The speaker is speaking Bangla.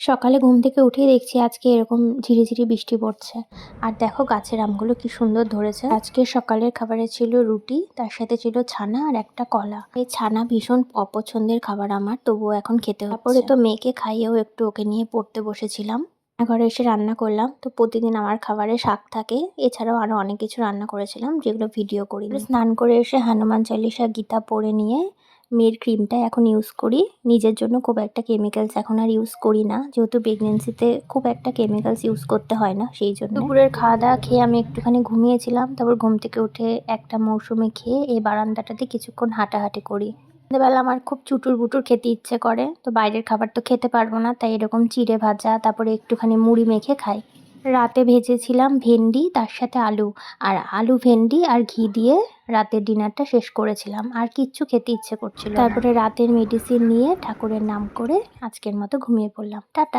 সকালে ঘুম থেকে উঠেই দেখছি আজকে এরকম ঝিরিঝিরি বৃষ্টি পড়ছে। আর দেখো গাছের আমগুলো কি সুন্দর ধরেছে। আজকে সকালের খাবারে ছিল রুটি, তার সাথে ছিল ছানা আর একটা কলা। এই ছানা ভীষণ অপছন্দের খাবার আমার, তবুও এখন খেতে হচ্ছে। তারপরে তো মেয়েকে খাইয়েও একটু ওকে নিয়ে পড়তে বসেছিলাম। ঘরে এসে রান্না করলাম। তো প্রতিদিন আমার খাবারে শাক থাকে, এছাড়াও আরো অনেক কিছু রান্না করেছিলাম যেগুলো ভিডিও করিনি। স্নান করে এসে হনুমান চালিসা গীতা পড়ে নিয়ে মেয়ের ক্রিমটা এখন ইউজ করি। নিজের জন্য খুব একটা কেমিক্যালস এখন আর ইউজ করি না, যেহেতু প্রেগনেন্সিতে খুব একটা কেমিক্যালস ইউজ করতে হয় না, সেই জন্য। দুপুরের খাওয়া দাওয়া খেয়ে আমি একটুখানি ঘুমিয়েছিলাম, তারপর ঘুম থেকে উঠে একটা মৌসুমে খেয়ে এই বারান্দাটাতে কিছুক্ষণ হাঁটাহাঁটি করি। সন্ধ্যেবেলা আমার খুব চুটুর বুটুর খেতে ইচ্ছে করে, তো বাইরের খাবার তো খেতে পারবো না, তাই এরকম চিড়ে ভাজা তারপরে একটুখানি মুড়ি মেখে খাই। রাতে ভেজেছিলাম ভেন্ডি, তার সাথে আলু। আর আলু ভেন্ডি আর ঘি দিয়ে রাতের ডিনারটা শেষ করেছিলাম, আর কিচ্ছু খেতে ইচ্ছে করছিল না। তারপরে রাতের মেডিসিন নিয়ে ঠাকুরের নাম করে আজকের মতো ঘুমিয়ে পড়লাম। টাটা।